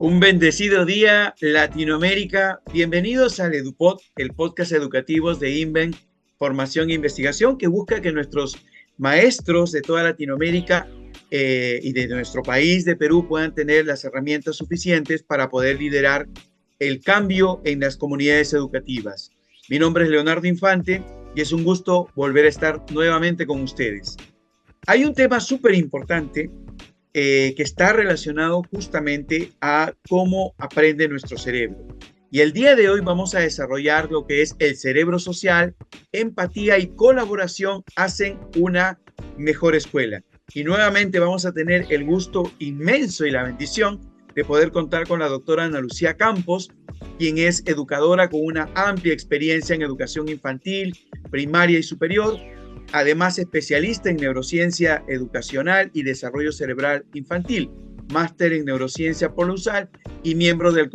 Un bendecido día, Latinoamérica. Bienvenidos al EduPod, el podcast educativo de INVEN, Formación e Investigación, que busca que nuestros maestros de toda Latinoamérica y de nuestro país, de Perú, puedan tener las herramientas suficientes para poder liderar el cambio en las comunidades educativas. Mi nombre es Leonardo Infante y es un gusto volver a estar nuevamente con ustedes. Hay un tema súper importante que está relacionado justamente a cómo aprende nuestro cerebro. Y el día de hoy vamos a desarrollar lo que es el cerebro social, empatía y colaboración hacen una mejor escuela. Y nuevamente vamos a tener el gusto inmenso y la bendición de poder contar con la doctora Ana Lucía Campos, quien es educadora con una amplia experiencia en educación infantil, primaria y superior, además especialista en neurociencia educacional y desarrollo cerebral infantil, máster en neurociencia por la USAL y miembro del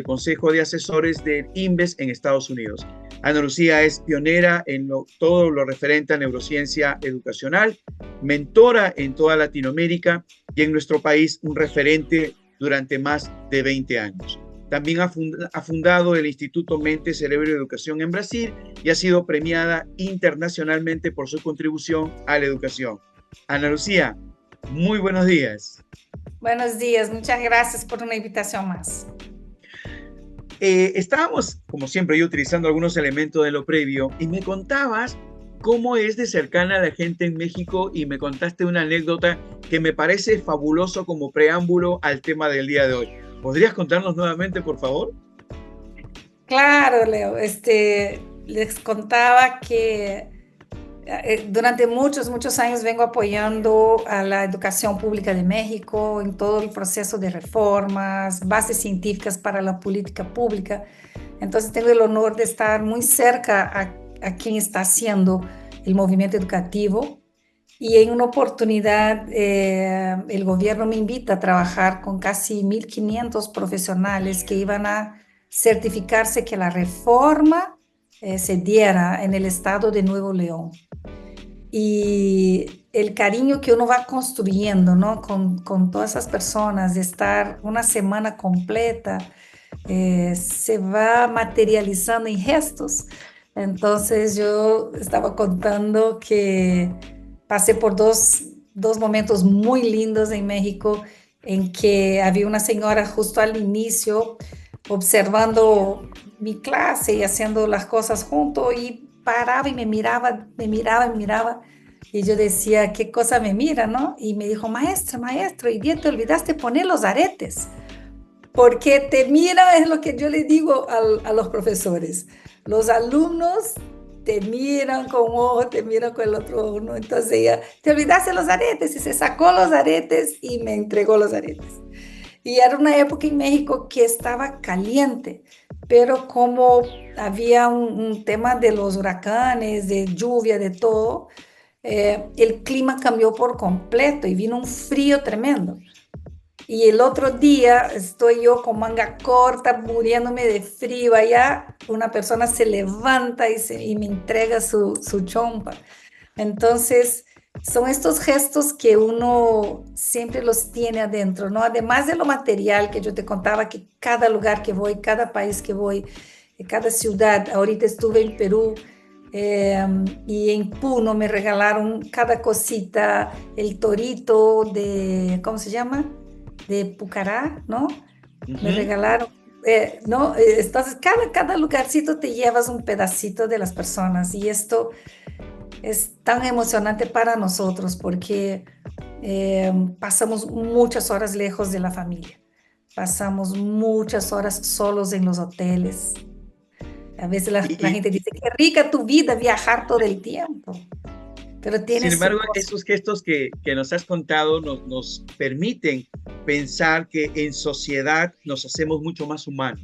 Consejo de Asesores del INVES en Estados Unidos. Ana Lucía es pionera en todo lo referente a neurociencia educacional, mentora en toda Latinoamérica y en nuestro país un referente durante más de 20 años. También ha fundado el Instituto Mente, Cerebro y Educación en Brasil y ha sido premiada internacionalmente por su contribución a la educación. Ana Lucía, muy buenos días. Buenos días, muchas gracias por una invitación más. Estábamos, como siempre, yo utilizando algunos elementos de lo previo y me contabas cómo es de cercana a la gente en México y me contaste una anécdota que me parece fabuloso como preámbulo al tema del día de hoy. ¿Podrías contarnos nuevamente, por favor? Claro, Leo, les contaba que durante muchos años vengo apoyando a la educación pública de México en todo el proceso de reformas, bases científicas para la política pública. Entonces tengo el honor de estar muy cerca a quien está haciendo el movimiento educativo. Y en una oportunidad, el gobierno me invita a trabajar con casi 1.500 profesionales que iban a certificarse que la reforma se diera en el estado de Nuevo León. Y el cariño que uno va construyendo, ¿no? Con todas esas personas, de estar una semana completa, se va materializando en gestos. Entonces yo estaba contando que pasé por dos momentos muy lindos en México, en que había una señora justo al inicio observando mi clase y haciendo las cosas junto y paraba y me miraba, me miraba, me miraba. Y yo decía, ¿qué cosa me mira, no? Y me dijo, maestra, maestro, y bien te olvidaste poner los aretes. Porque te mira, es lo que yo le digo a los profesores. Los alumnos te miran con un ojo, te miran con el otro ojo, ¿no? Entonces ella, te olvidaste los aretes y se sacó los aretes y me entregó los aretes. Y era una época en México que estaba caliente, pero como había un tema de los huracanes, de lluvia, de todo, el clima cambió por completo y vino un frío tremendo. Y el otro día estoy yo con manga corta, muriéndome de frío. Allá una persona se levanta y me entrega su chompa. Entonces, son estos gestos que uno siempre los tiene adentro, ¿no? Además de lo material que yo te contaba, que cada lugar que voy, cada país que voy, cada ciudad, ahorita estuve en Perú y en Puno me regalaron cada cosita, el torito de, ¿cómo se llama? De Pucará, ¿no? Me regalaron, ¿no? Entonces, cada lugarcito te llevas un pedacito de las personas y esto es tan emocionante para nosotros porque pasamos muchas horas lejos de la familia, pasamos muchas horas solos en los hoteles. A veces la Y, gente dice, qué rica tu vida, viajar todo el tiempo, pero tiene Sin su embargo, cosa. esos gestos que nos has contado nos permiten pensar que en sociedad nos hacemos mucho más humanos.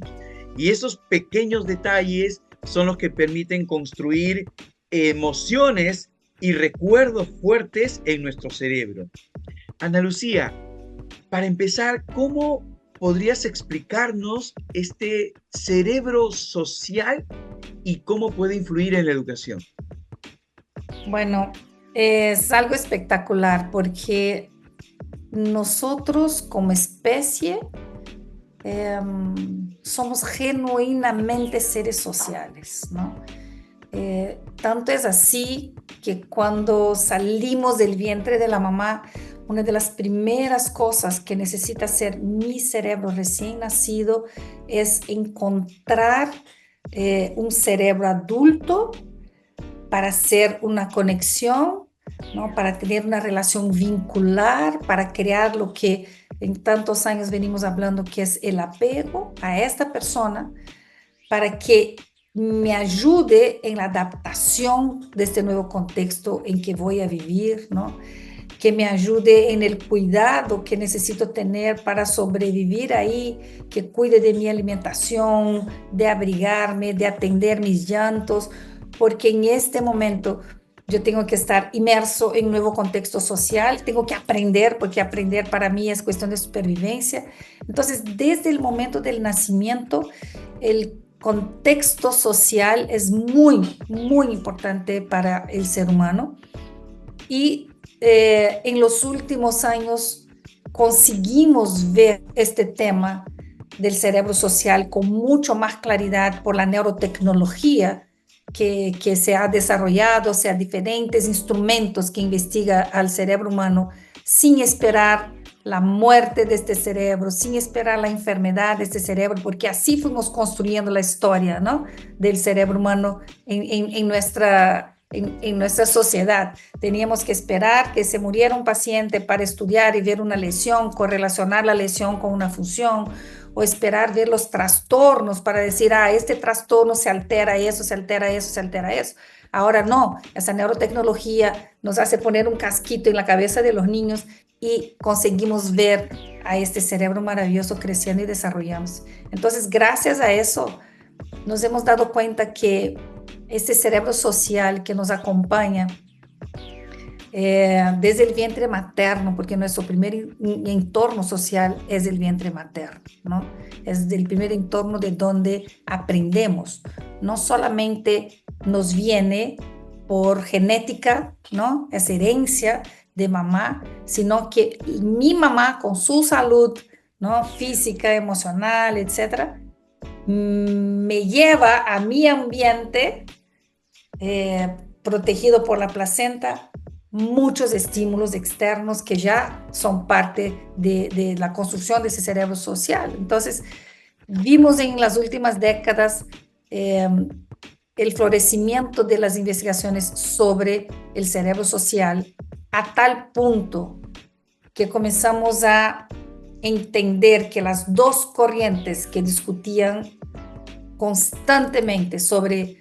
Y esos pequeños detalles son los que permiten construir emociones y recuerdos fuertes en nuestro cerebro. Ana Lucía, para empezar, ¿cómo podrías explicarnos este cerebro social y cómo puede influir en la educación? Bueno, es algo espectacular porque nosotros como especie somos genuinamente seres sociales, ¿no? Tanto es así que cuando salimos del vientre de la mamá, una de las primeras cosas que necesita hacer mi cerebro recién nacido es encontrar un cerebro adulto para hacer una conexión, ¿no? Para tener una relación vincular, para crear lo que en tantos años venimos hablando que es el apego a esta persona, para que me ayude en la adaptación de este nuevo contexto en que voy a vivir, ¿no? Que me ayude en el cuidado que necesito tener para sobrevivir ahí, que cuide de mi alimentación, de abrigarme, de atender mis llantos, porque en este momento yo tengo que estar inmerso en un nuevo contexto social, tengo que aprender, porque aprender para mí es cuestión de supervivencia. Entonces, desde el momento del nacimiento, el contexto social es muy, muy importante para el ser humano. Y en los últimos años conseguimos ver este tema del cerebro social con mucho más claridad por la neurotecnología que se ha desarrollado, o sea, diferentes instrumentos que investiga al cerebro humano sin esperar la muerte de este cerebro, sin esperar la enfermedad de este cerebro, porque así fuimos construyendo la historia, ¿no? Del cerebro humano en nuestra sociedad. Teníamos que esperar que se muriera un paciente para estudiar y ver una lesión, correlacionar la lesión con una función, o esperar ver los trastornos para decir, este trastorno se altera eso, se altera eso, se altera eso. Ahora no, esa neurotecnología nos hace poner un casquito en la cabeza de los niños y conseguimos ver a este cerebro maravilloso creciendo y desarrollándose. Entonces, gracias a eso, nos hemos dado cuenta que este cerebro social que nos acompaña desde el vientre materno, porque nuestro primer entorno social es el vientre materno, ¿no? Es el primer entorno de donde aprendemos. No solamente nos viene por genética, ¿no? Es herencia de mamá, sino que mi mamá con su salud, ¿no? Física, emocional, etcétera, me lleva a mi ambiente protegido por la placenta muchos estímulos externos que ya son parte de la construcción de ese cerebro social. Entonces, vimos en las últimas décadas el florecimiento de las investigaciones sobre el cerebro social a tal punto que comenzamos a entender que las dos corrientes que discutían constantemente sobre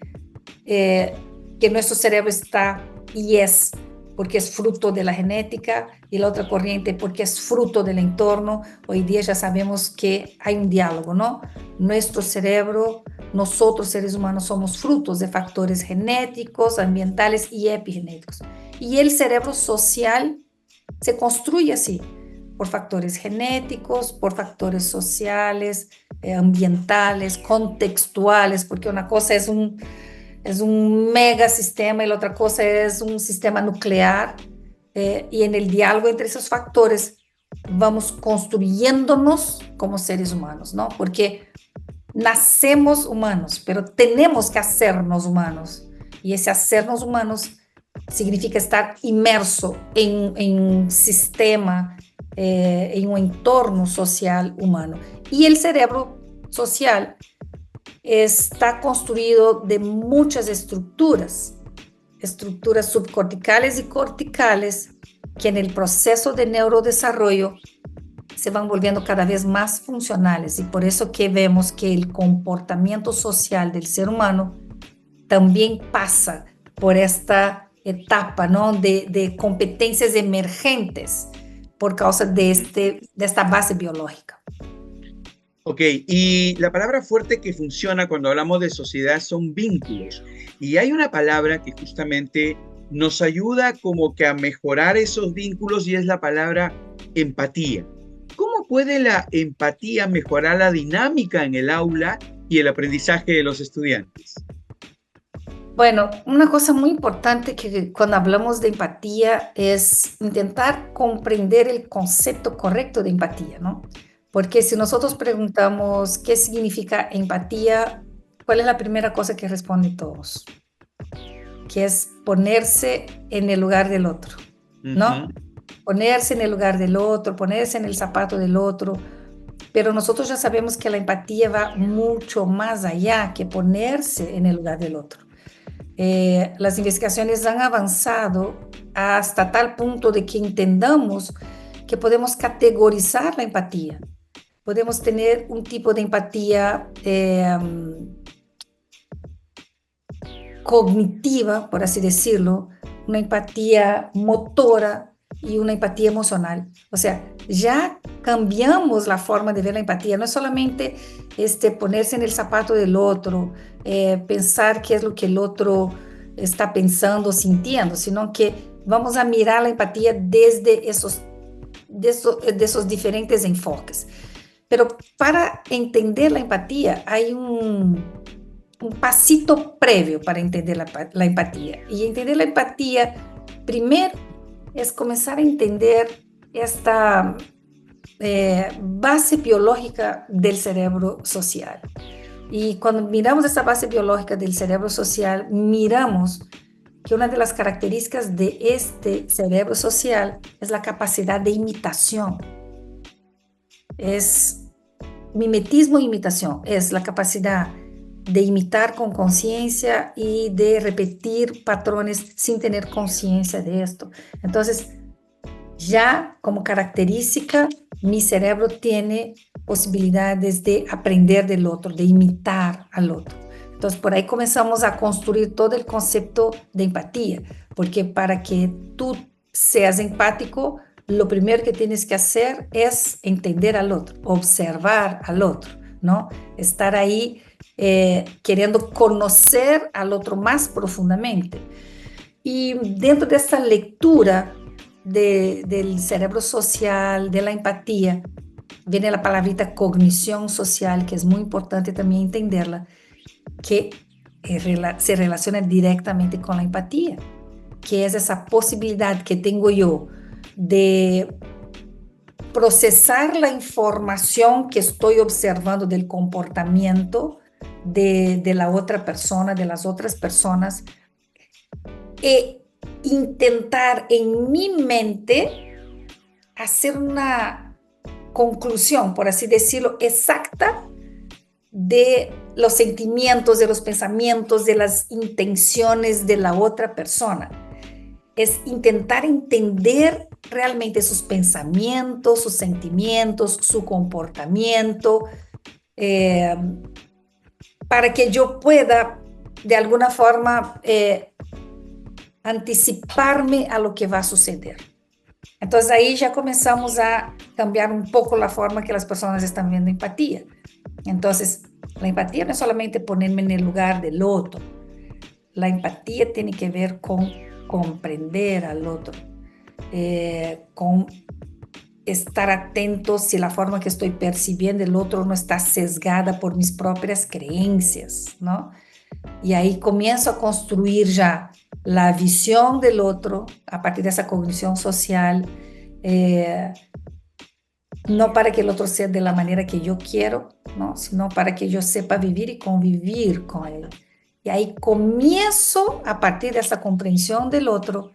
que nuestro cerebro está y es porque es fruto de la genética, y la otra corriente porque es fruto del entorno. Hoy día ya sabemos que hay un diálogo, ¿no? Nuestro cerebro, nosotros seres humanos somos frutos de factores genéticos, ambientales y epigenéticos. Y el cerebro social se construye así, por factores genéticos, por factores sociales, ambientales, contextuales, porque una cosa es un mega sistema y la otra cosa es un sistema nuclear, y en el diálogo entre esos factores vamos construyéndonos como seres humanos, ¿no? Porque nacemos humanos, pero tenemos que hacernos humanos, y ese hacernos humanos significa estar inmerso en un sistema, en un entorno social humano. Y el cerebro social está construido de muchas estructuras subcorticales y corticales que en el proceso de neurodesarrollo se van volviendo cada vez más funcionales, y por eso que vemos que el comportamiento social del ser humano también pasa por esta etapa, ¿no? de competencias emergentes por causa de esta base biológica. Ok, y la palabra fuerte que funciona cuando hablamos de sociedad son vínculos. Y hay una palabra que justamente nos ayuda como que a mejorar esos vínculos, y es la palabra empatía. ¿Cómo puede la empatía mejorar la dinámica en el aula y el aprendizaje de los estudiantes? Bueno, una cosa muy importante que cuando hablamos de empatía es intentar comprender el concepto correcto de empatía, ¿no? Porque si nosotros preguntamos qué significa empatía, ¿cuál es la primera cosa que responden todos? Que es ponerse en el lugar del otro, ¿no? Ujú. Ponerse en el lugar del otro, ponerse en el zapato del otro. Pero nosotros ya sabemos que la empatía va mucho más allá que ponerse en el lugar del otro. Las investigaciones han avanzado hasta tal punto de que entendamos que podemos categorizar la empatía. Podemos tener un tipo de empatía cognitiva, por así decirlo, una empatía motora y una empatía emocional. O sea, ya cambiamos la forma de ver la empatía. No es solamente ponerse en el zapato del otro, pensar qué es lo que el otro está pensando, sintiendo, sino que vamos a mirar la empatía desde de esos diferentes enfoques. Pero para entender la empatía hay un pasito previo para entender la empatía. Y entender la empatía, primero, es comenzar a entender esta base biológica del cerebro social. Y cuando miramos esta base biológica del cerebro social, miramos que una de las características de este cerebro social es la capacidad de imitación. Es mimetismo e imitación, es la capacidad de imitar con conciencia y de repetir patrones sin tener conciencia de esto. Entonces, ya como característica, mi cerebro tiene posibilidades de aprender del otro, de imitar al otro. Entonces, por ahí comenzamos a construir todo el concepto de empatía, porque para que tú seas empático, lo primero que tienes que hacer es entender al otro, observar al otro, ¿no? Estar ahí queriendo conocer al otro más profundamente. Y dentro de esta lectura del cerebro social, de la empatía, viene la palabrita cognición social, que es muy importante también entenderla, que se relaciona directamente con la empatía, que es esa posibilidad que tengo yo de procesar la información que estoy observando del comportamiento de la otra persona, de las otras personas, e intentar en mi mente hacer una conclusión, por así decirlo, exacta de los sentimientos, de los pensamientos, de las intenciones de la otra persona. Es intentar entender realmente sus pensamientos, sus sentimientos, su comportamiento, eh, para que yo pueda, de alguna forma, anticiparme a lo que va a suceder. Entonces ahí ya comenzamos a cambiar un poco la forma que las personas están viendo empatía. Entonces, la empatía no es solamente ponerme en el lugar del otro. La empatía tiene que ver con comprender al otro, con estar atento si la forma que estoy percibiendo el otro no está sesgada por mis propias creencias, ¿no? Y ahí comienzo a construir ya la visión del otro a partir de esa cognición social, no para que el otro sea de la manera que yo quiero, ¿no? Sino para que yo sepa vivir y convivir con él. Y ahí comienzo, a partir de esa comprensión del otro,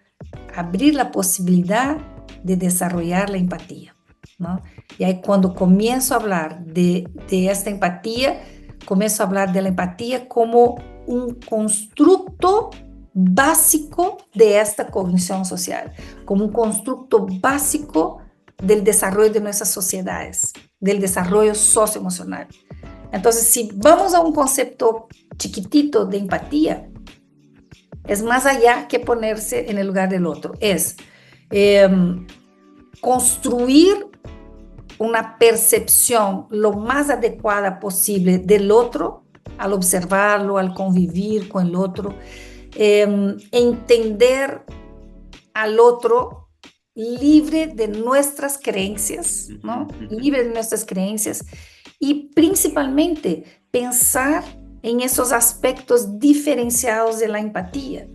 a abrir la posibilidad de desarrollar la empatía, ¿no? Y ahí cuando comienzo a hablar de esta empatía, comienzo a hablar de la empatía como un constructo básico de esta cognición social, como un constructo básico del desarrollo de nuestras sociedades, del desarrollo socioemocional. Entonces, si vamos a un concepto chiquitito de empatía, es más allá que ponerse en el lugar del otro, es construir una percepción lo más adecuada posible del otro, al observarlo, al convivir con el otro, entender al otro libre de nuestras creencias, ¿no? Libre de nuestras creencias y principalmente pensar en esos aspectos diferenciados de la empatía,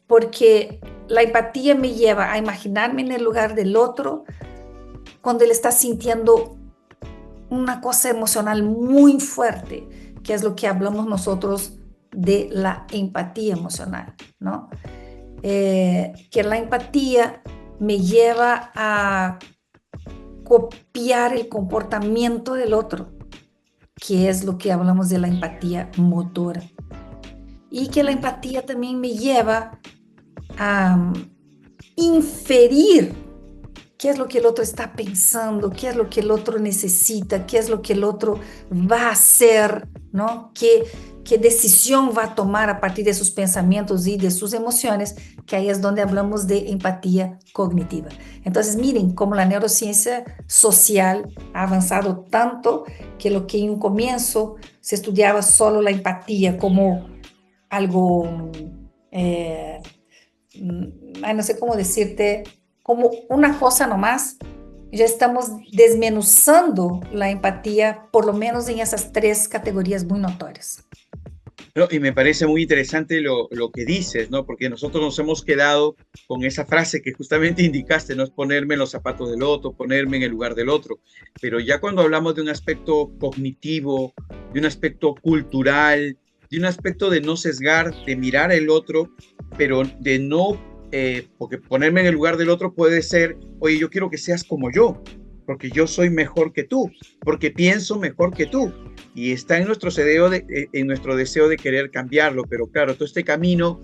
porque la empatía me lleva a imaginarme en el lugar del otro cuando él está sintiendo una cosa emocional muy fuerte, que es lo que hablamos nosotros de la empatía emocional, ¿no? Que la empatía me lleva a copiar el comportamiento del otro, que es lo que hablamos de la empatía motora. Y que la empatía también me lleva a inferir qué es lo que el otro está pensando, qué es lo que el otro necesita, qué es lo que el otro va a hacer, ¿no? ¿Qué decisión va a tomar a partir de sus pensamientos y de sus emociones? Que ahí es donde hablamos de empatía cognitiva. Entonces, miren cómo la neurociencia social ha avanzado tanto que lo que en un comienzo se estudiaba solo la empatía como algo, no sé cómo decirte, como una cosa nomás, ya estamos desmenuzando la empatía, por lo menos en esas tres categorías muy notorias. No, y me parece muy interesante lo que dices, ¿no? Porque nosotros nos hemos quedado con esa frase que justamente indicaste, no es ponerme en los zapatos del otro, ponerme en el lugar del otro. Pero ya cuando hablamos de un aspecto cognitivo, de un aspecto cultural, de un aspecto de no sesgar, de mirar al otro, pero de no, porque ponerme en el lugar del otro puede ser, oye, yo quiero que seas como yo, porque yo soy mejor que tú, porque pienso mejor que tú y está en nuestro deseo de querer cambiarlo, pero claro, todo este camino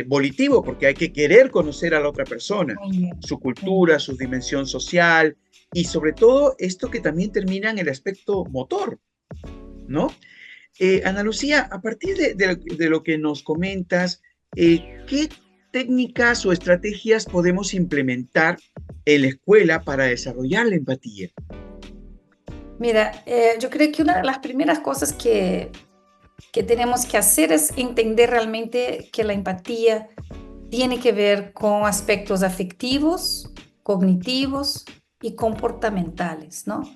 volitivo, porque hay que querer conocer a la otra persona, su cultura, su dimensión social y sobre todo esto que también termina en el aspecto motor, ¿no? Ana Lucía, a partir de lo que nos comentas, ¿qué técnicas o estrategias podemos implementar en la escuela para desarrollar la empatía? Mira, yo creo que una de las primeras cosas que tenemos que hacer es entender realmente que la empatía tiene que ver con aspectos afectivos, cognitivos y comportamentales, ¿no?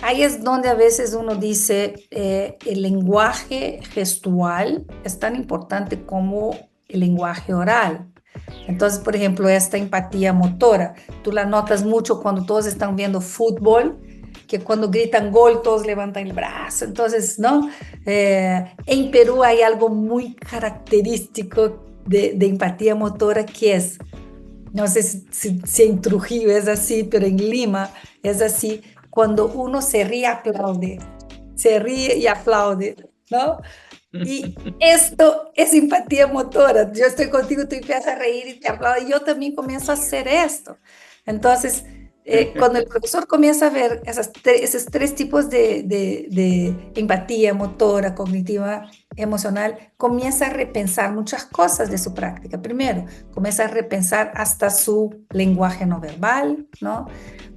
Ahí es donde a veces uno dice, el lenguaje gestual es tan importante como el lenguaje oral. Entonces, por ejemplo, esta empatía motora, tú la notas mucho cuando todos están viendo fútbol, que cuando gritan gol todos levantan el brazo. Entonces, ¿no? En Perú hay algo muy característico de empatía motora que es, no sé si en Trujillo es así, pero en Lima es así, cuando uno se ríe, aplaude, se ríe y aplaude, ¿no? Y esto es empatía motora. Yo estoy contigo, tú empiezas a reír y te aplaudo, y yo también comienzo a hacer esto. Entonces, cuando el profesor comienza a ver esos tres tipos de empatía motora, cognitiva, emocional, comienza a repensar muchas cosas de su práctica. Primero, comienza a repensar hasta su lenguaje no verbal, ¿no?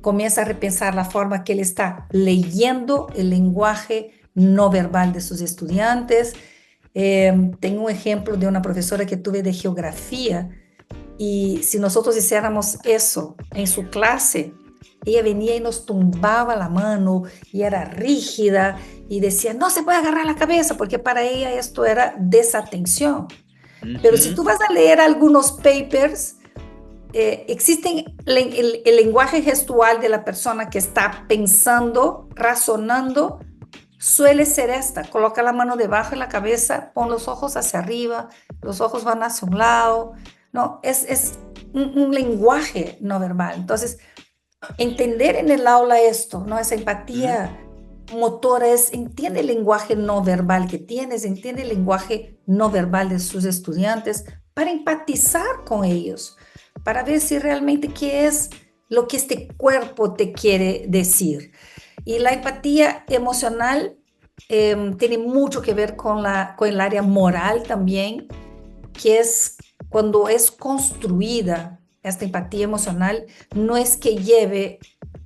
Comienza a repensar la forma que él está leyendo el lenguaje no verbal de sus estudiantes. Tengo un ejemplo de una profesora que tuve de geografía y si nosotros hiciéramos eso en su clase, ella venía y nos tumbaba la mano y era rígida y decía, no se puede agarrar la cabeza porque para ella esto era desatención. Pero si tú vas a leer algunos papers, existen el lenguaje gestual de la persona que está pensando, razonando, suele ser esta, coloca la mano debajo de la cabeza, pon los ojos hacia arriba, los ojos van hacia un lado, no, es un lenguaje no verbal. Entonces, entender en el aula esto, ¿no? Esa empatía motora es, entiende el lenguaje no verbal que tienes, entiende el lenguaje no verbal de sus estudiantes para empatizar con ellos, para ver si realmente qué es lo que este cuerpo te quiere decir. Y la empatía emocional tiene mucho que ver con el área moral también, que es cuando es construida esta empatía emocional, no es que lleve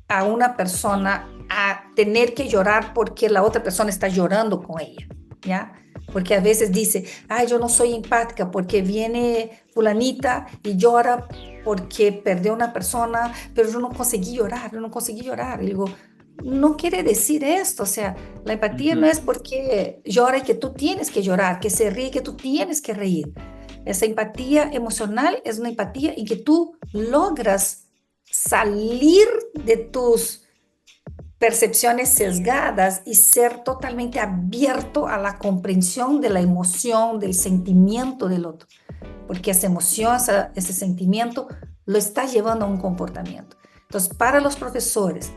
a una persona a tener que llorar porque la otra persona está llorando con ella, ¿ya? Porque a veces dice, ay, yo no soy empática porque viene fulanita y llora porque perdió una persona, pero yo no conseguí llorar, yo no conseguí llorar. Y digo, no quiere decir esto, o sea, la empatía no es porque llora y que tú tienes que llorar, que se ríe y que tú tienes que reír. Esa empatía emocional es una empatía en que tú logras salir de tus percepciones sesgadas y ser totalmente abierto a la comprensión de la emoción, del sentimiento del otro, porque esa emoción, ese sentimiento lo está llevando a un comportamiento. Entonces, para los profesores,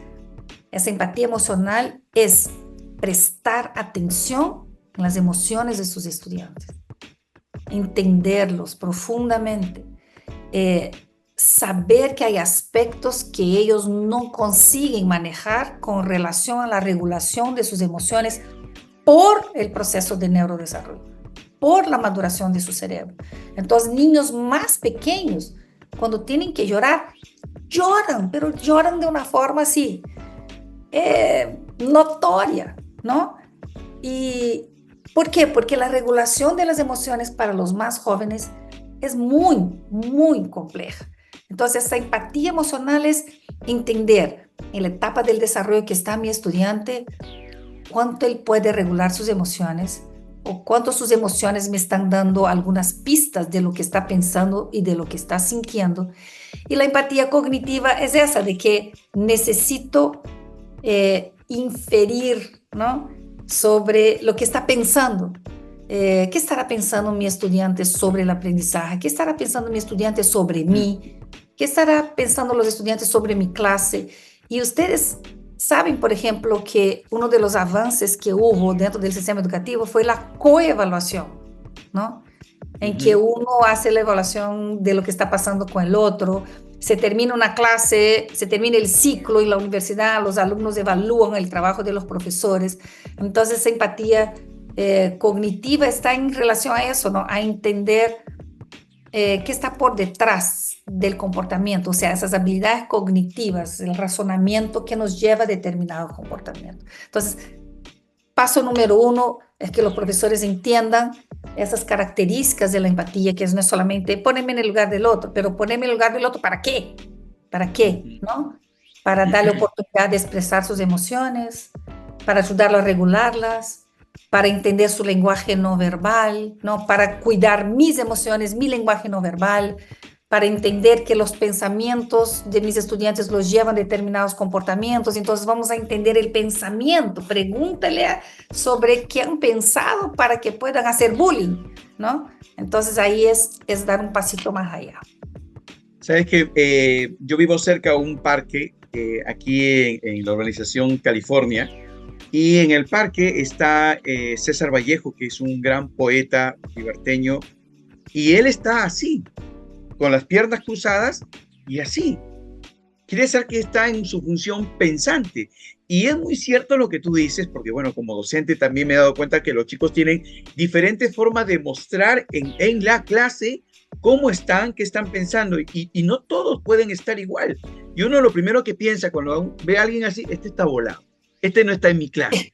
esa empatía emocional es prestar atención en las emociones de sus estudiantes, entenderlos profundamente, saber que hay aspectos que ellos no consiguen manejar con relación a la regulación de sus emociones por el proceso de neurodesarrollo, por la maduración de su cerebro. Entonces, niños más pequeños, cuando tienen que llorar, lloran, pero lloran de una forma así, notoria, ¿no? ¿Y por qué? Porque la regulación de las emociones para los más jóvenes es muy, muy compleja. Entonces, esa empatía emocional es entender en la etapa del desarrollo que está mi estudiante, cuánto él puede regular sus emociones o cuánto sus emociones me están dando algunas pistas de lo que está pensando y de lo que está sintiendo. Y la empatía cognitiva es esa, de que necesito inferir, ¿no?, sobre lo que está pensando. ¿Qué estará pensando mi estudiante sobre el aprendizaje? ¿Qué estará pensando mi estudiante sobre mí? ¿Qué estará pensando los estudiantes sobre mi clase? Y ustedes saben, por ejemplo, que uno de los avances que hubo dentro del sistema educativo fue la coevaluación, ¿no? En que uno hace la evaluación de lo que está pasando con el otro. Se termina una clase, se termina el ciclo en la universidad, los alumnos evalúan el trabajo de los profesores. Entonces, esa empatía cognitiva está en relación a eso, ¿no? A entender qué está por detrás del comportamiento, o sea, esas habilidades cognitivas, el razonamiento que nos lleva a determinado comportamiento. Entonces, paso número 1 es que los profesores entiendan esas características de la empatía, que no es solamente ponerme en el lugar del otro, pero ponerme en el lugar del otro, ¿para qué? ¿Para qué? ¿No? Para darle oportunidad de expresar sus emociones, para ayudarlo a regularlas, para entender su lenguaje no verbal, ¿no? Para cuidar mis emociones, mi lenguaje no verbal, para entender que los pensamientos de mis estudiantes los llevan a determinados comportamientos. Entonces vamos a entender el pensamiento. Pregúntale sobre qué han pensado para que puedan hacer bullying, ¿no? Entonces ahí es dar un pasito más allá. Sabes que yo vivo cerca de un parque aquí en la urbanización California, y en el parque está César Vallejo, que es un gran poeta liberteño, y él está así, con las piernas cruzadas y así. Quiere decir que está en su función pensante. Y es muy cierto lo que tú dices, porque bueno, como docente también me he dado cuenta que los chicos tienen diferentes formas de mostrar en la clase cómo están, qué están pensando, y no todos pueden estar igual. Y uno lo primero que piensa cuando ve a alguien así, este está volado, este no está en mi clase.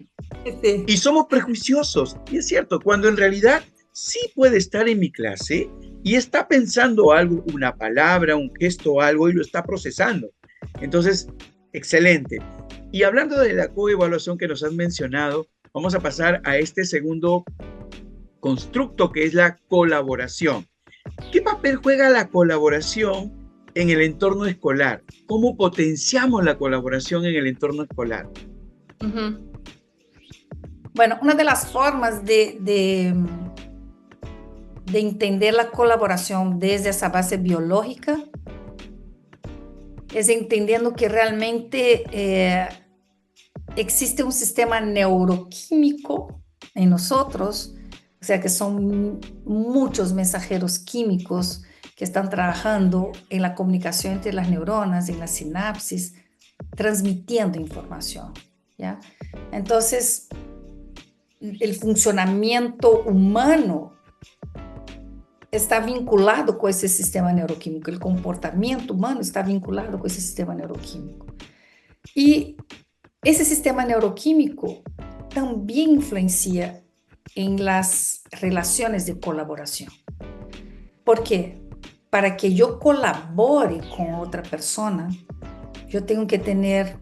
Sí. Y somos prejuiciosos, y es cierto, cuando en realidad sí puede estar en mi clase y está pensando algo, una palabra, un gesto, algo, y lo está procesando. Entonces, excelente. Y hablando de la coevaluación que nos has mencionado, vamos a pasar a este segundo constructo, que es la colaboración. ¿Qué papel juega la colaboración en el entorno escolar? ¿Cómo potenciamos la colaboración en el entorno escolar? Bueno, una de las formas de entender la colaboración desde esa base biológica es entendiendo que realmente existe un sistema neuroquímico en nosotros, o sea que son muchos mensajeros químicos que están trabajando en la comunicación entre las neuronas, en la sinapsis, transmitiendo información, ¿ya? Entonces, el funcionamiento humano está vinculado con ese sistema neuroquímico, el comportamiento humano está vinculado con ese sistema neuroquímico. Y ese sistema neuroquímico también influencia en las relaciones de colaboración. ¿Por qué? Para que yo colabore con otra persona, yo tengo que tener,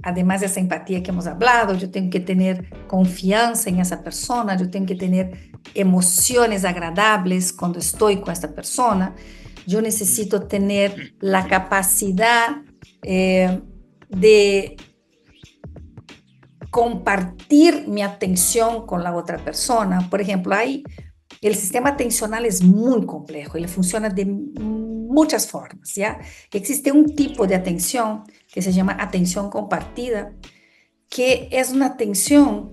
además de esa empatía que hemos hablado, yo tengo que tener confianza en esa persona, yo tengo que tener emociones agradables cuando estoy con esta persona, yo necesito tener la capacidad de compartir mi atención con la otra persona. Por ejemplo, el sistema atencional es muy complejo y le funciona de muchas formas, ¿ya? Existe un tipo de atención que se llama atención compartida, que es una atención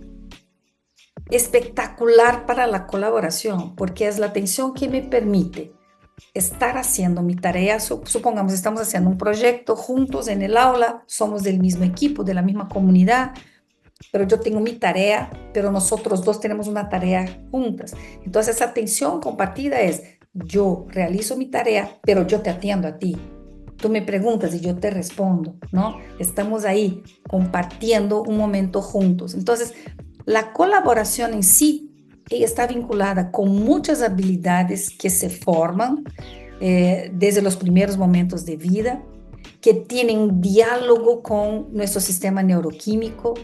espectacular para la colaboración, porque es la atención que me permite estar haciendo mi tarea. Supongamos, estamos haciendo un proyecto juntos en el aula, somos del mismo equipo, de la misma comunidad, pero yo tengo mi tarea, pero nosotros dos tenemos una tarea juntas. Entonces, esa atención compartida es, yo realizo mi tarea, pero yo te atiendo a ti. Tú me preguntas y yo te respondo, ¿no? Estamos ahí compartiendo un momento juntos. Entonces, la colaboración en sí está vinculada con muchas habilidades que se forman desde los primeros momentos de vida, que tienen un diálogo con nuestro sistema neuroquímico,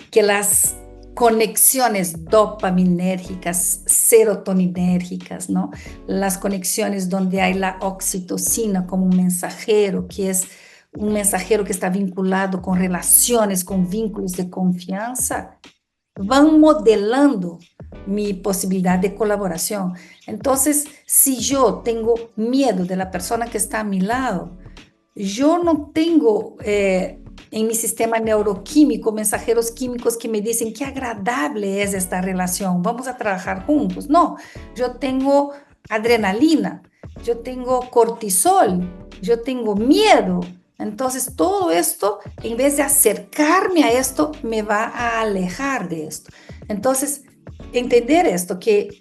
que las conexiones dopaminérgicas, serotoninérgicas, ¿no? Las conexiones donde hay la oxitocina como un mensajero, que es un mensajero que está vinculado con relaciones, con vínculos de confianza, van modelando mi posibilidad de colaboración. Entonces, si yo tengo miedo de la persona que está a mi lado, yo no tengo en mi sistema neuroquímico mensajeros químicos que me dicen qué agradable es esta relación, vamos a trabajar juntos. No, yo tengo adrenalina, yo tengo cortisol, yo tengo miedo. Entonces, todo esto, en vez de acercarme a esto, me va a alejar de esto. Entonces, entender esto, que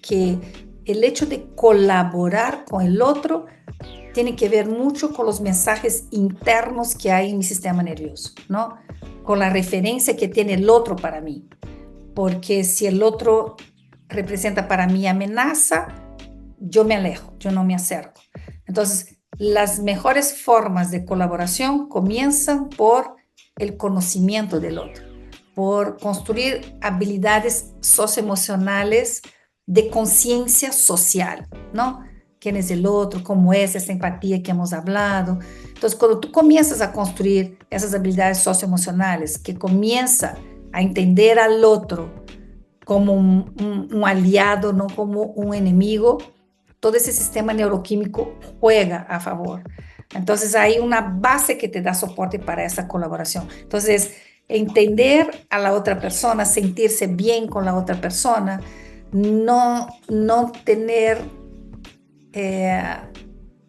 el hecho de colaborar con el otro tiene que ver mucho con los mensajes internos que hay en mi sistema nervioso, ¿no? Con la referencia que tiene el otro para mí. Porque si el otro representa para mí amenaza, yo me alejo, yo no me acerco. Entonces, las mejores formas de colaboración comienzan por el conocimiento del otro, por construir habilidades socioemocionales de conciencia social, ¿no? ¿Quién es el otro? ¿Cómo es esa empatía que hemos hablado? Entonces, cuando tú comienzas a construir esas habilidades socioemocionales, que comienza a entender al otro como un aliado, no como un enemigo, todo ese sistema neuroquímico juega a favor. Entonces, hay una base que te da soporte para esa colaboración. Entonces, entender a la otra persona, sentirse bien con la otra persona, no tener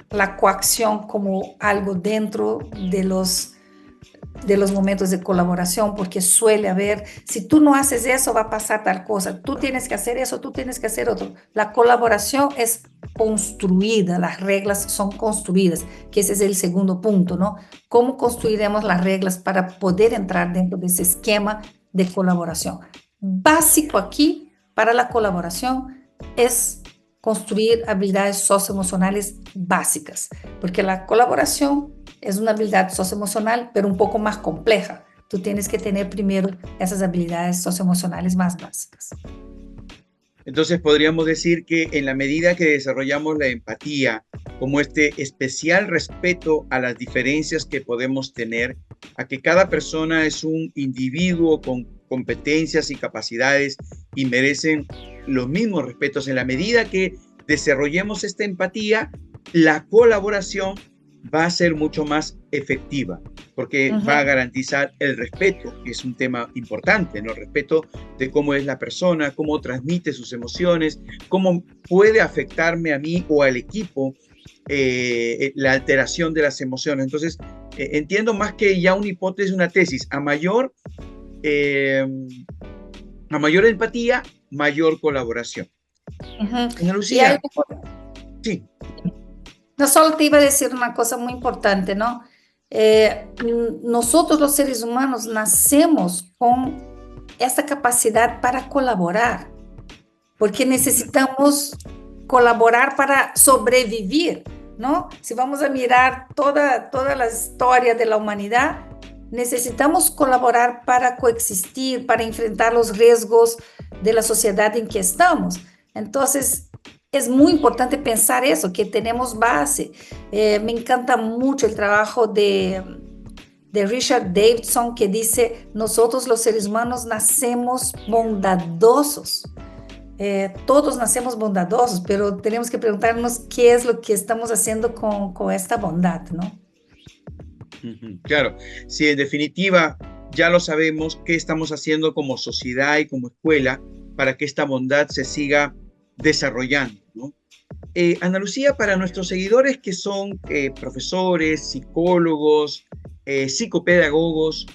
la coacción como algo dentro de los momentos de colaboración, porque suele haber, si tú no haces eso, va a pasar tal cosa, tú tienes que hacer eso, tú tienes que hacer otro. La colaboración es construida, las reglas son construidas, que ese es el segundo punto, ¿no? ¿Cómo construiremos las reglas para poder entrar dentro de ese esquema de colaboración? Básico aquí para la colaboración es construir habilidades socioemocionales básicas, porque la colaboración es una habilidad socioemocional, pero un poco más compleja. Tú tienes que tener primero esas habilidades socioemocionales más básicas. Entonces podríamos decir que en la medida que desarrollamos la empatía, como este especial respeto a las diferencias que podemos tener, a que cada persona es un individuo con competencias y capacidades y merecen los mismos respetos, en la medida que desarrollemos esta empatía, la colaboración va a ser mucho más efectiva, porque va a garantizar el respeto, que es un tema importante, ¿no? El respeto de cómo es la persona, cómo transmite sus emociones, cómo puede afectarme a mí o al equipo la alteración de las emociones. Entonces, entiendo más que ya una hipótesis, una tesis, a mayor empatía, mayor colaboración. Doña Lucía, sí. No, solo te iba a decir una cosa muy importante, ¿no? Nosotros los seres humanos nacemos con esta capacidad para colaborar, porque necesitamos colaborar para sobrevivir, ¿no? Si vamos a mirar toda la historia de la humanidad, necesitamos colaborar para coexistir, para enfrentar los riesgos de la sociedad en que estamos. Entonces, es muy importante pensar eso, que tenemos base. Me encanta mucho el trabajo de de Richard Davidson, que dice, nosotros los seres humanos nacemos bondadosos. Todos nacemos bondadosos, pero tenemos que preguntarnos qué es lo que estamos haciendo con esta bondad, ¿no? Claro, sí, en definitiva, ya lo sabemos qué estamos haciendo como sociedad y como escuela para que esta bondad se siga desarrollando, ¿no? Ana Lucía, para nuestros seguidores que son profesores, psicólogos, psicopedagogos,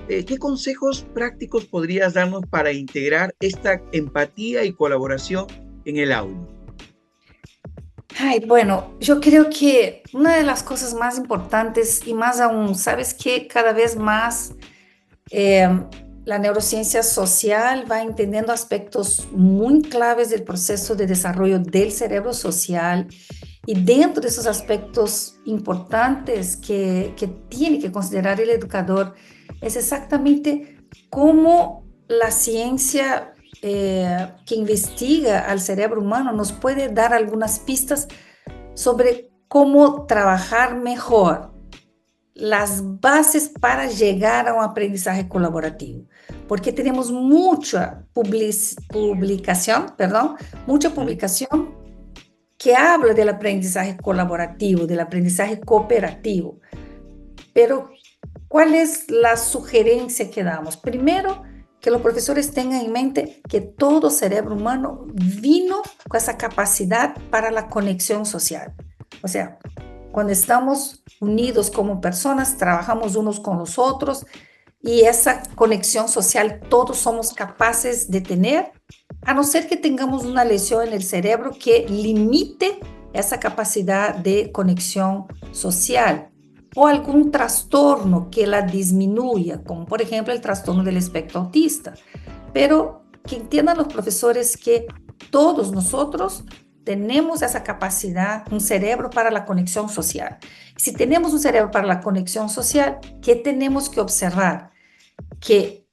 ¿qué consejos prácticos podrías darnos para integrar esta empatía y colaboración en el aula? Ay, bueno, yo creo que una de las cosas más importantes y más aún, ¿sabes qué? Cada vez más eh, la neurociencia social va entendiendo aspectos muy claves del proceso de desarrollo del cerebro social y dentro de esos aspectos importantes que tiene que considerar el educador es exactamente cómo la ciencia que investiga al cerebro humano nos puede dar algunas pistas sobre cómo trabajar mejor las bases para llegar a un aprendizaje colaborativo, porque tenemos mucha publicación que habla del aprendizaje colaborativo, del aprendizaje cooperativo, pero ¿cuál es la sugerencia que damos? Primero, que los profesores tengan en mente que todo cerebro humano vino con esa capacidad para la conexión social. O sea, cuando estamos unidos como personas, trabajamos unos con los otros y esa conexión social todos somos capaces de tener, a no ser que tengamos una lesión en el cerebro que limite esa capacidad de conexión social o algún trastorno que la disminuya, como por ejemplo el trastorno del espectro autista. Pero que entiendan los profesores que todos nosotros tenemos esa capacidad, un cerebro para la conexión social. Si tenemos un cerebro para la conexión social, ¿qué tenemos que observar? Que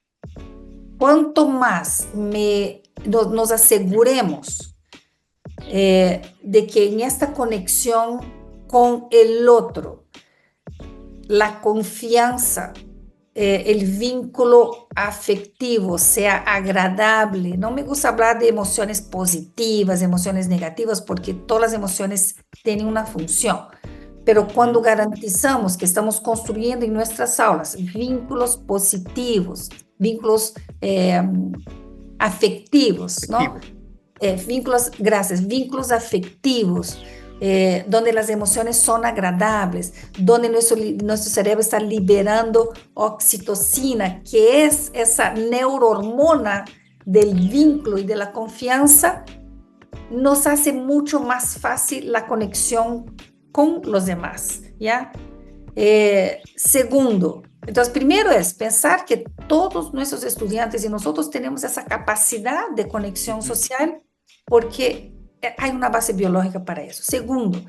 cuanto más nos aseguremos de que en esta conexión con el otro, la confianza, el vínculo afectivo sea agradable. No me gusta hablar de emociones positivas, emociones negativas, porque todas las emociones tienen una función. Pero cuando garantizamos que estamos construyendo en nuestras aulas vínculos positivos, vínculos afectivos, ¿no? Vínculos afectivos, donde las emociones son agradables, donde nuestro cerebro está liberando oxitocina, que es esa neurohormona del vínculo y de la confianza, nos hace mucho más fácil la conexión con los demás, ¿ya? Segundo, entonces primero es pensar que todos nuestros estudiantes y nosotros tenemos esa capacidad de conexión social porque hay una base biológica para eso. Segundo,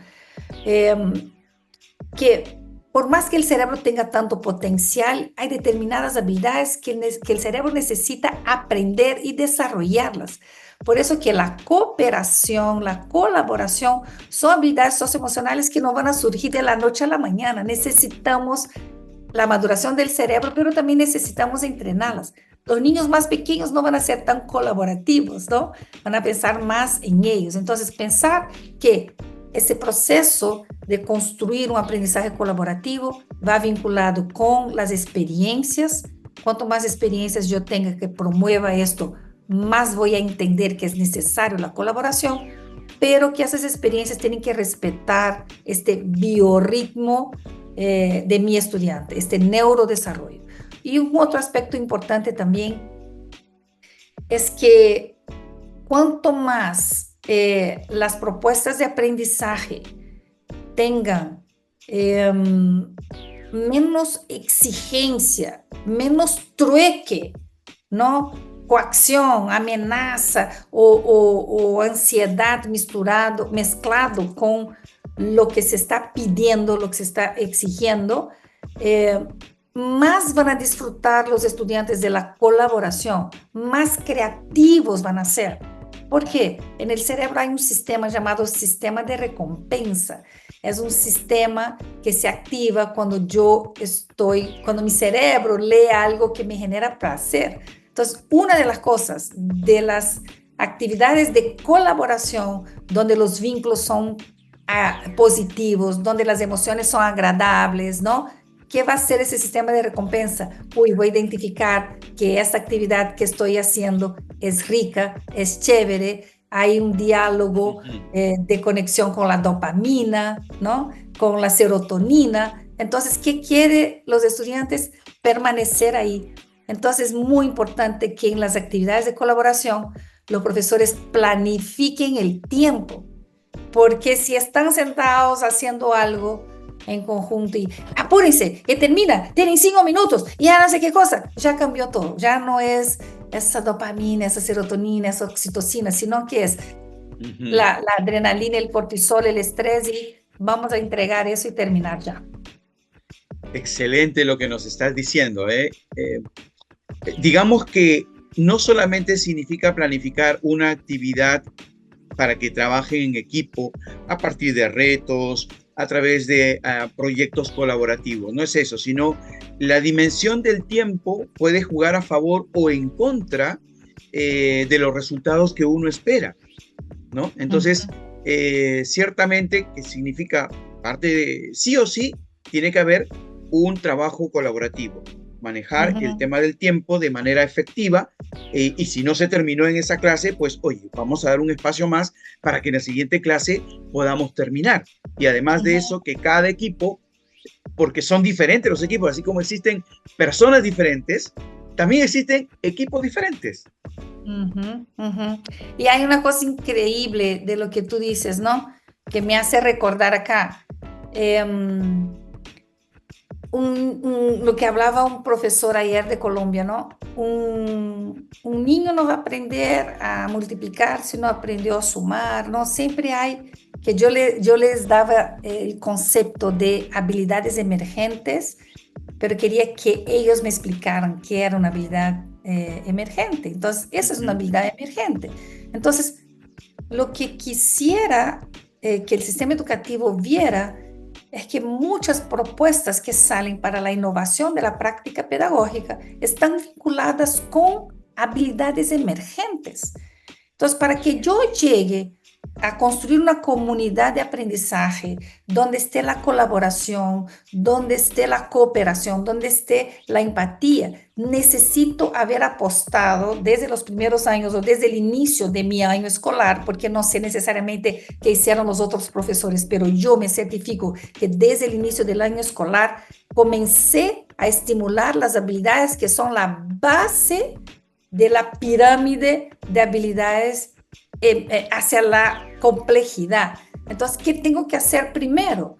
que por más que el cerebro tenga tanto potencial, hay determinadas habilidades que el cerebro necesita aprender y desarrollarlas. Por eso que la cooperación, la colaboración son habilidades socioemocionales que no van a surgir de la noche a la mañana. Necesitamos la maduración del cerebro, pero también necesitamos entrenarlas. Los niños más pequeños no van a ser tan colaborativos, ¿no? Van a pensar más en ellos. Entonces, pensar que ese proceso de construir un aprendizaje colaborativo va vinculado con las experiencias. Cuanto más experiencias yo tenga que promueva esto, más voy a entender que es necesario la colaboración, pero que esas experiencias tienen que respetar este biorritmo de mi estudiante, este neurodesarrollo. Y un otro aspecto importante también es que cuanto más las propuestas de aprendizaje tengan menos exigencia, menos trueque, ¿no? Coacción, amenaza o ansiedad mezclado con lo que se está pidiendo, lo que se está exigiendo, más van a disfrutar los estudiantes de la colaboración, más creativos van a ser. Porque en el cerebro hay un sistema llamado sistema de recompensa, es un sistema que se activa cuando mi cerebro lee algo que me genera placer. Entonces, una de las cosas, de las actividades de colaboración, donde los vínculos son positivos, donde las emociones son agradables, ¿no? ¿Qué va a hacer ese sistema de recompensa? Uy, voy a identificar que esta actividad que estoy haciendo es rica, es chévere, hay un diálogo de conexión con la dopamina, ¿no? Con la serotonina. Entonces, ¿qué quieren los estudiantes? Permanecer ahí. Entonces, es muy importante que en las actividades de colaboración los profesores planifiquen el tiempo, porque si están sentados haciendo algo en conjunto y apúrense, que termina, tienen 5 minutos, y ya no sé qué cosa, ya cambió todo, ya no es esa dopamina, esa serotonina, esa oxitocina, sino que es la adrenalina, el cortisol, el estrés, y vamos a entregar eso y terminar ya. Excelente lo que nos estás diciendo, ¿eh? Digamos que no solamente significa planificar una actividad para que trabajen en equipo a partir de retos, a través de proyectos colaborativos. No es eso, sino la dimensión del tiempo puede jugar a favor o en contra de los resultados que uno espera, ¿no? Entonces, ciertamente que significa parte de, sí o sí, tiene que haber un trabajo colaborativo, manejar el tema del tiempo de manera efectiva, y si no se terminó en esa clase, pues oye, vamos a dar un espacio más para que en la siguiente clase podamos terminar. Y además de eso, que cada equipo, porque son diferentes los equipos, así como existen personas diferentes, también existen equipos diferentes. Y hay una cosa increíble de lo que tú dices, ¿no? Que me hace recordar acá. Lo que hablaba un profesor ayer de Colombia, ¿no? Un niño no va a aprender a multiplicar si no aprendió a sumar, ¿no? Siempre hay, que yo les daba el concepto de habilidades emergentes, pero quería que ellos me explicaran qué era una habilidad emergente. Entonces, esa es una habilidad emergente. Entonces, lo que quisiera que el sistema educativo viera es que muchas propuestas que salen para la innovación de la práctica pedagógica están vinculadas con habilidades emergentes. Entonces, para que yo llegue a construir una comunidad de aprendizaje donde esté la colaboración, donde esté la cooperación, donde esté la empatía, necesito haber apostado desde los primeros años o desde el inicio de mi año escolar, porque no sé necesariamente qué hicieron los otros profesores, pero yo me certifico que desde el inicio del año escolar comencé a estimular las habilidades que son la base de la pirámide de habilidades hacia la complejidad. Entonces, ¿qué tengo que hacer primero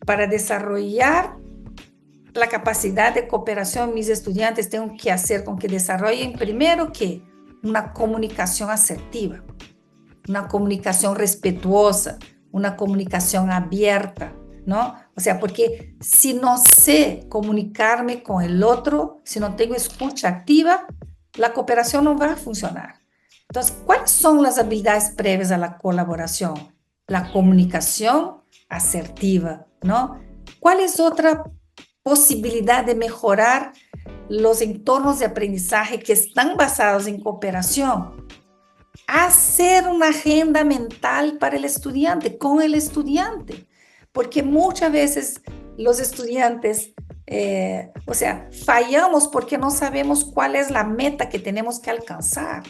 para desarrollar la capacidad de cooperación? Mis estudiantes tengo que hacer con que desarrollen primero que una comunicación asertiva, una comunicación respetuosa, una comunicación abierta, ¿no? O sea, porque si no sé comunicarme con el otro, si no tengo escucha activa, la cooperación no va a funcionar. Entonces, ¿cuáles son las habilidades previas a la colaboración? La comunicación asertiva, ¿no? ¿Cuál es otra posibilidad de mejorar los entornos de aprendizaje que están basados en cooperación? Hacer una agenda mental para el estudiante, con el estudiante, porque muchas veces los estudiantes, fallamos porque no sabemos cuál es la meta que tenemos que alcanzar.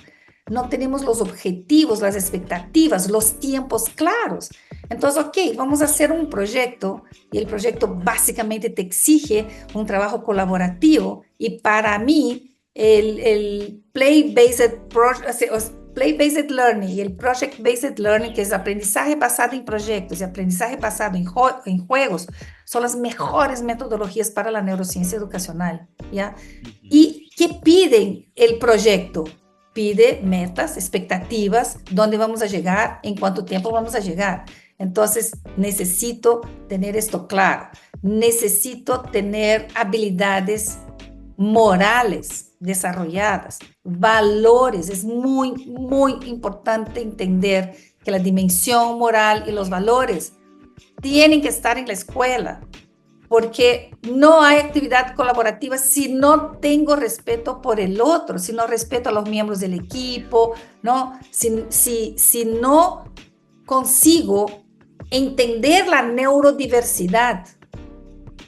No tenemos los objetivos, las expectativas, los tiempos claros. Entonces, ok, vamos a hacer un proyecto y el proyecto básicamente te exige un trabajo colaborativo, y para mí el play-based learning y el project-based learning, que es aprendizaje basado en proyectos y aprendizaje basado en juegos, son las mejores metodologías para la neurociencia educacional, ¿ya? ¿Y qué piden el proyecto? Pide metas, expectativas, dónde vamos a llegar, en cuánto tiempo vamos a llegar. Entonces, necesito tener esto claro. Necesito tener habilidades morales desarrolladas, valores. Es muy, muy importante entender que la dimensión moral y los valores tienen que estar en la escuela, porque no hay actividad colaborativa si no tengo respeto por el otro, si no respeto a los miembros del equipo, ¿no? Si no consigo entender la neurodiversidad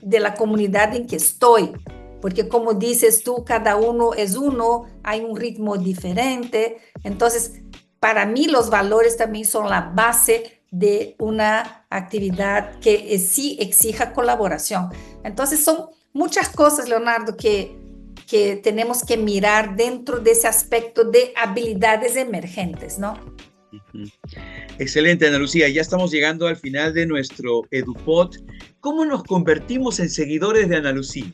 de la comunidad en que estoy, porque como dices tú, cada uno es uno, hay un ritmo diferente. Entonces, para mí los valores también son la base de una actividad que sí exija colaboración. Entonces, son muchas cosas, Leonardo, que tenemos que mirar dentro de ese aspecto de habilidades emergentes, ¿no? Excelente, Ana Lucía. Ya estamos llegando al final de nuestro EduPod. ¿Cómo nos convertimos en seguidores de Ana Lucía?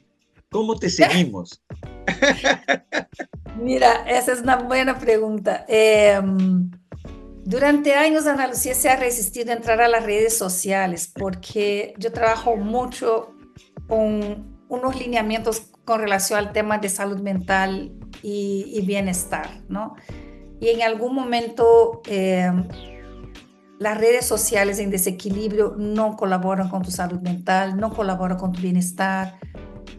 ¿Cómo te seguimos? Mira, esa es una buena pregunta. Durante años Ana Lucía se ha resistido a entrar a las redes sociales porque yo trabajo mucho con unos lineamientos con relación al tema de salud mental y bienestar, ¿no? Y en algún momento las redes sociales en desequilibrio no colaboran con tu salud mental, no colaboran con tu bienestar.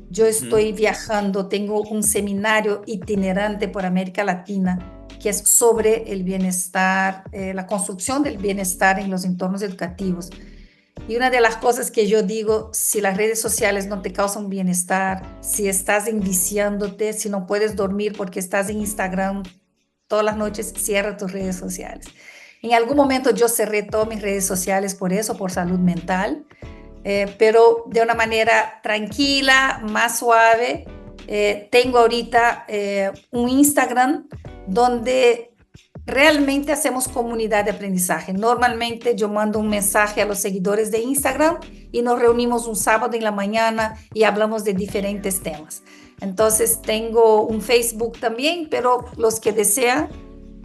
Yo estoy viajando, tengo un seminario itinerante por América Latina que es sobre el bienestar, la construcción del bienestar en los entornos educativos. Y una de las cosas que yo digo, si las redes sociales no te causan bienestar, si estás enviciándote, si no puedes dormir porque estás en Instagram todas las noches, cierra tus redes sociales. En algún momento yo cerré todas mis redes sociales por eso, por salud mental, pero de una manera tranquila, más suave. Tengo ahorita un Instagram donde realmente hacemos comunidad de aprendizaje. Normalmente yo mando un mensaje a los seguidores de Instagram y nos reunimos un sábado en la mañana y hablamos de diferentes temas. Entonces tengo un Facebook también, pero los que desean,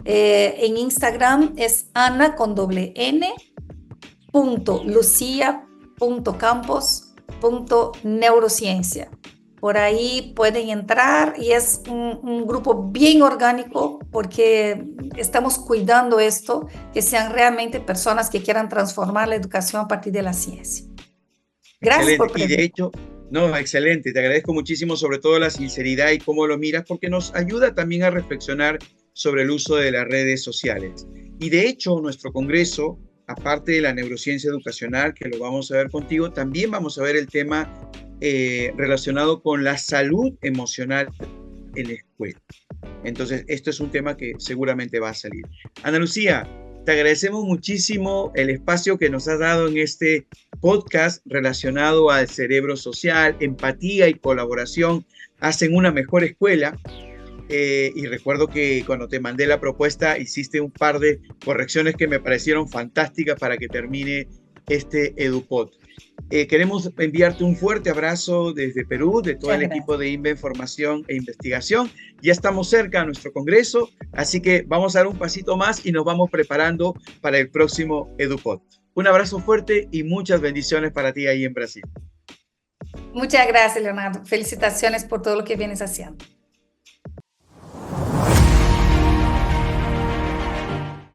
en Instagram es Ana con doble N, .lucia.campos.neurociencia. Por ahí pueden entrar y es un grupo bien orgánico porque estamos cuidando esto, que sean realmente personas que quieran transformar la educación a partir de la ciencia. Gracias Excelente. por Y de preguntar. hecho, no, excelente. Te agradezco muchísimo sobre todo la sinceridad y cómo lo miras, porque nos ayuda también a reflexionar sobre el uso de las redes sociales. Y de hecho, nuestro congreso, aparte de la neurociencia educacional, que lo vamos a ver contigo, también vamos a ver el tema relacionado con la salud emocional en la escuela. Entonces, esto es un tema que seguramente va a salir. Ana Lucía, te agradecemos muchísimo el espacio que nos has dado en este podcast relacionado al cerebro social, empatía y colaboración hacen una mejor escuela. Y recuerdo que cuando te mandé la propuesta hiciste un par de correcciones que me parecieron fantásticas para que termine este EduPod. Queremos enviarte un fuerte abrazo desde Perú, de todo Muchas el gracias. equipo de INVE Formación e Investigación. Ya estamos cerca a nuestro congreso, así que vamos a dar un pasito más y nos vamos preparando para el próximo EduPod. Un abrazo fuerte y muchas bendiciones para ti ahí en Brasil. Muchas gracias, Leonardo. Felicitaciones por todo lo que vienes haciendo.